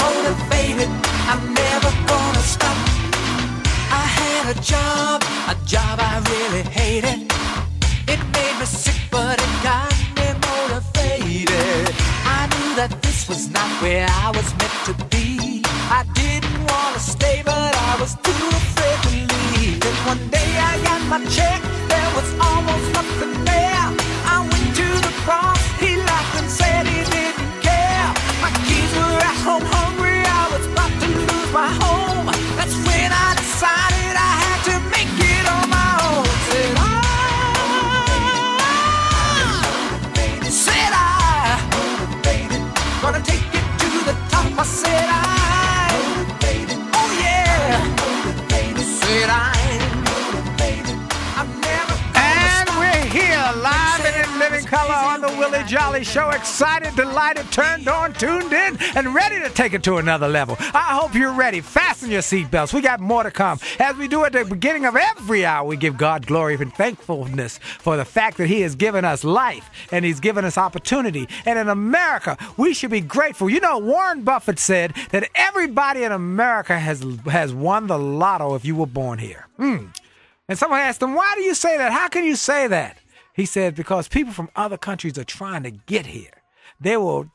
motivated, I'm never gonna stop. I had a job I really hated. It made me sick, but it got me motivated. I knew that this was not where I was meant to be. I didn't want to stay, but I was too afraid to leave. Then one day I got my check, there was almost nothing there. I went to the boss, he laughed and said he didn't care. My kids were at home hungry, I was about to lose my home. That's when I decided I had to make it on my own. Said I, gonna take it to the top. I said oh yeah, said I'm never. And we're here live and in living color on the Willie Jolley Show. Excited, delighted, turned on, tuned in, and ready to take it to another level. I hope you're ready. Fasten your seatbelts. We got more to come. As we do at the beginning of every hour, we give God glory and thankfulness for the fact that He has given us life and He's given us opportunity. And in America, we should be grateful. You know, Warren Buffett said that everybody in America has won the lotto if you were born here. And someone asked him, why do you say that? How can you say that? He said, because people from other countries are trying to get here. They will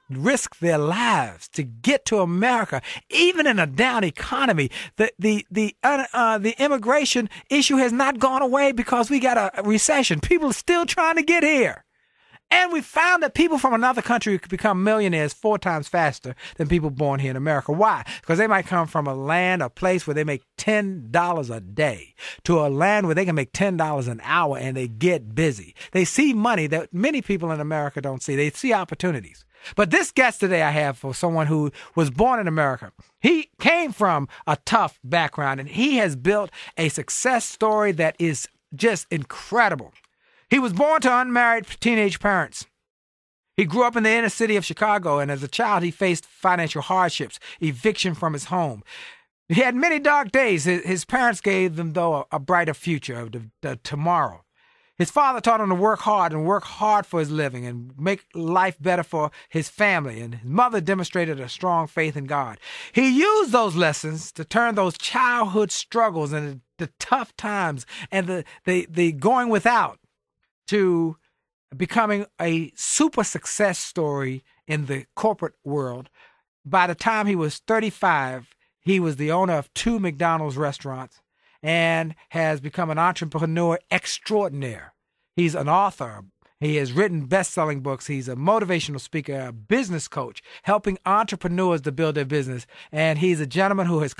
risk their lives to get to America, even in a down economy. The immigration issue has not gone away because we got a recession. People are still trying to get here. And we found that people from another country could become millionaires 4 times faster than people born here in America. Why? Because they might come from a place where they make $10 a day to a land where they can make $10 an hour and they get busy. They see money that many people in America don't see. They see opportunities. But this guest today I have for someone who was born in America. He came from a tough background and he has built a success story that is just incredible. He was born to unmarried teenage parents. He grew up in the inner city of Chicago, and as a child, he faced financial hardships, eviction from his home. He had many dark days. His parents gave them, though, a brighter future of the tomorrow. His father taught him to work hard for his living and make life better for his family. And his mother demonstrated a strong faith in God. He used those lessons to turn those childhood struggles and the tough times and the going without to becoming a super success story in the corporate world. By the time he was 35, he was the owner of 2 McDonald's restaurants and has become an entrepreneur extraordinaire. He's an author. He has written best-selling books. He's a motivational speaker, a business coach, helping entrepreneurs to build their business. And he's a gentleman who his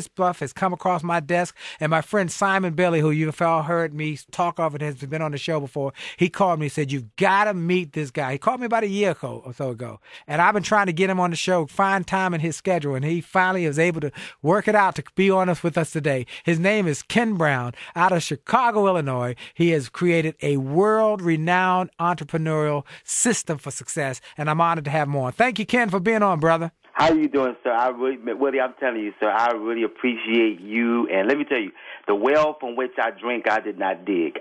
stuff has come across my desk. And my friend Simon Bailey, who you've all heard me talk of and has been on the show before, he called me and said, you've got to meet this guy. He called me about a year or so ago. And I've been trying to get him on the show, find time in his schedule. And he finally was able to work it out to be on us with us today. His name is Ken Brown out of Chicago, Illinois. He has created a world-renowned entrepreneurial system for success, and I'm honored to have him on. Thank you, Ken, for being on, brother. How you doing, sir? Willie, I'm telling you, sir, I really appreciate you. And let me tell you, the well from which I drink, I did not dig.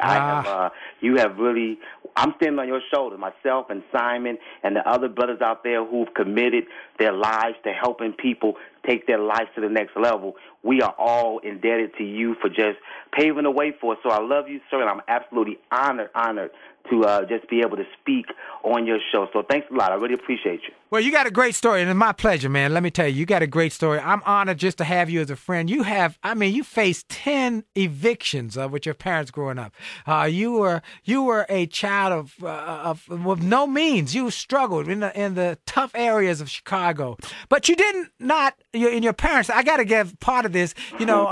You have really, I'm standing on your shoulders, myself and Simon and the other brothers out there who've committed their lives to helping people take their lives to the next level. We are all indebted to you for just paving the way for us. So I love you, sir, and I'm absolutely honored to just be able to speak on your show. So thanks a lot. I really appreciate you. Well, you got a great story, and it's my pleasure, man. Let me tell you, you got a great story. I'm honored just to have you as a friend. You faced 10 evictions with your parents growing up. You were a child of with no means. You struggled in the tough areas of Chicago, but you didn't in your parents. I got to give part of this. You know,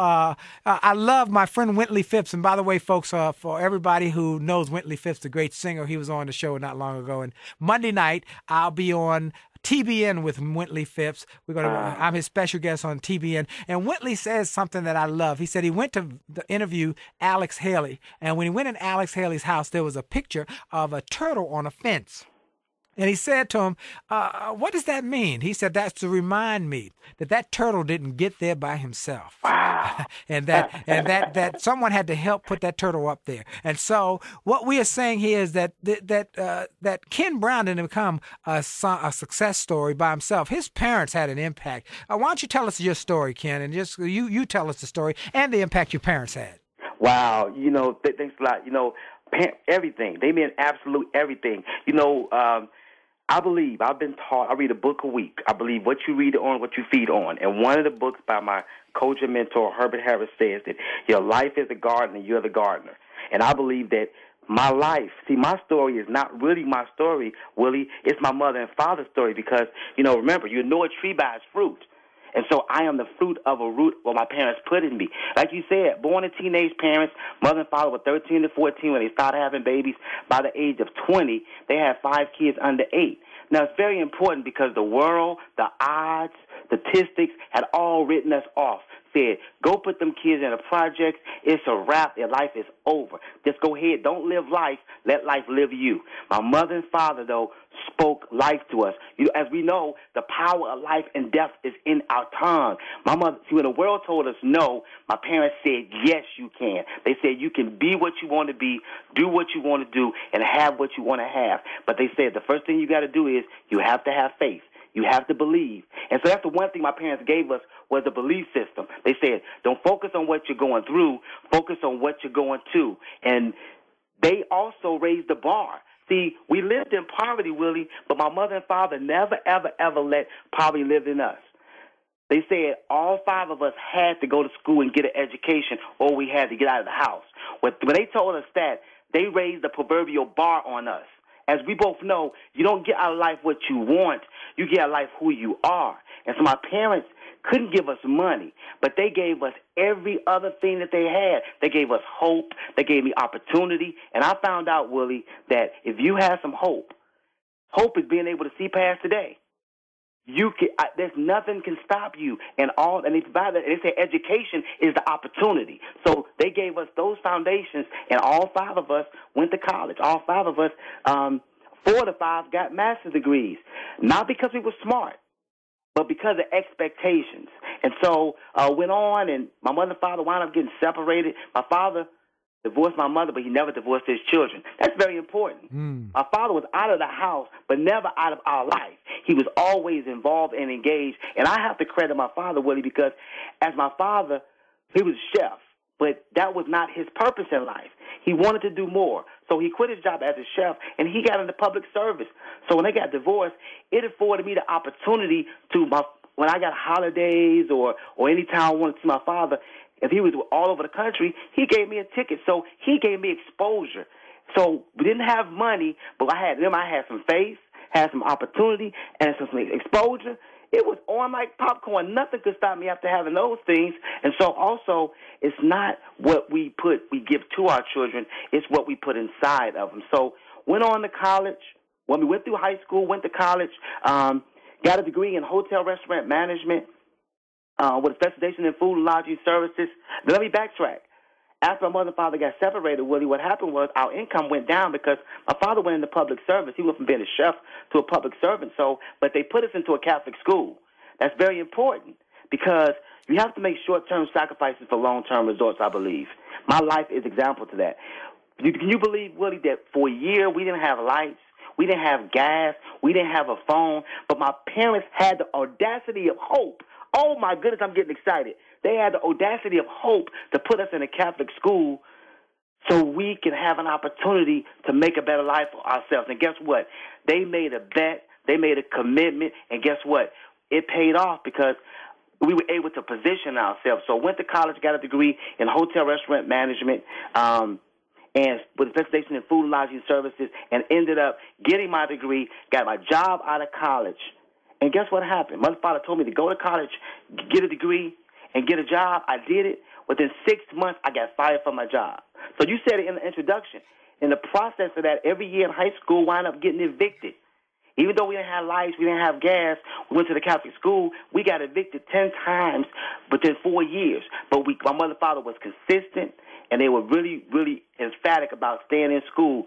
I love my friend Wintley Phipps, and by the way, folks, for everybody who knows Wintley Phipps, the great singer, he was on the show not long ago. And Monday night, I'll be on TBN with Wintley Phipps. I'm his special guest on TBN. And Wintley says something that I love. He said he went to interview Alex Haley. And when he went in Alex Haley's house, there was a picture of a turtle on a fence. And he said to him, what does that mean? He said, that's to remind me that turtle didn't get there by himself. Wow. and that someone had to help put that turtle up there. And so what we are saying here is that Ken Brown didn't become a success story by himself. His parents had an impact. Why don't you tell us your story, Ken, and just you tell us the story and the impact your parents had. Wow. Thanks a lot. Everything. They meant absolute everything. I believe, I've been taught, I read a book a week. I believe what you read on, what you feed on. And one of the books by my coach and mentor, Herbert Harris, says that your life is a garden and you're the gardener. And I believe that my life, my story is not really my story, Willie. It's my mother and father's story because, remember, you know a tree by its fruit. And so I am the fruit of a root what my parents put in me. Like you said, born to teenage parents, mother and father were 13 to 14 when they started having babies. By the age of 20, they had 5 kids under 8. Now, it's very important because the world, the odds, statistics had all written us off. Said, go put them kids in a project. It's a wrap. Their life is over. Just go ahead. Don't live life. Let life live you. My mother and father, though, spoke life to us. As we know, the power of life and death is in our tongue. My mother, when the world told us no, my parents said, yes, you can. They said, you can be what you want to be, do what you want to do, and have what you want to have. But they said the first thing you got to do is you have to have faith. You have to believe. And so that's the one thing my parents gave us was a belief system. They said, don't focus on what you're going through, focus on what you're going to. And they also raised the bar. See, we lived in poverty, Willie, but my mother and father never, ever, ever let poverty live in us. They said all 5 of us had to go to school and get an education or we had to get out of the house. When they told us that, they raised the proverbial bar on us. As we both know, you don't get out of life what you want. You get out of life who you are. And so my parents couldn't give us money, but they gave us every other thing that they had. They gave us hope. They gave me opportunity. And I found out, Willie, that if you have some hope, hope is being able to see past today. There's nothing can stop you. And they say education is the opportunity. So they gave us those foundations, and all 5 of us went to college. All 5 of us, 4 to 5, got master's degrees. Not because we were smart, but because of expectations. And so went on, and my mother and father wound up getting separated. My father divorced my mother, but he never divorced his children. That's very important. My father was out of the house, but never out of our life. He was always involved and engaged. And I have to credit my father, Willie, because as my father, he was a chef, but that was not his purpose in life. He wanted to do more. So he quit his job as a chef, and he got into public service. So when they got divorced, it afforded me the opportunity to, when I got holidays or any time I wanted to see my father, if he was all over the country, he gave me a ticket. So he gave me exposure. So we didn't have money, but I had some faith, had some opportunity, and some exposure. It was on like popcorn. Nothing could stop me after having those things. And so also, it's not what we give to our children. It's what we put inside of them. So went on to college. When we went through high school, went to college, got a degree in hotel restaurant management with a specialization in food and lodging services. But let me backtrack. After my mother and father got separated, Willie, what happened was our income went down because my father went into public service. He went from being a chef to a public servant. But they put us into a Catholic school. That's very important because you have to make short-term sacrifices for long-term results, I believe. My life is example to that. Can you believe, Willie, that for a year we didn't have lights, we didn't have gas, we didn't have a phone, but my parents had the audacity of hope. Oh, my goodness, I'm getting excited. They had the audacity of hope to put us in a Catholic school so we can have an opportunity to make a better life for ourselves. And guess what? They made a bet. They made a commitment. And guess what? It paid off because we were able to position ourselves. So went to college, got a degree in hotel restaurant management, and with a specialization in food and lodging services, and ended up getting my degree, got my job out of college. And guess what happened? Mother and father told me to go to college, get a degree, and get a job. I did it. Within 6 months, I got fired from my job. So you said it in the introduction. In the process of that, every year in high school, wound up getting evicted. Even though we didn't have lights, we didn't have gas, we went to the Catholic school, we got evicted 10 times within 4 years. But my mother and father was consistent, and they were really, really emphatic about staying in school.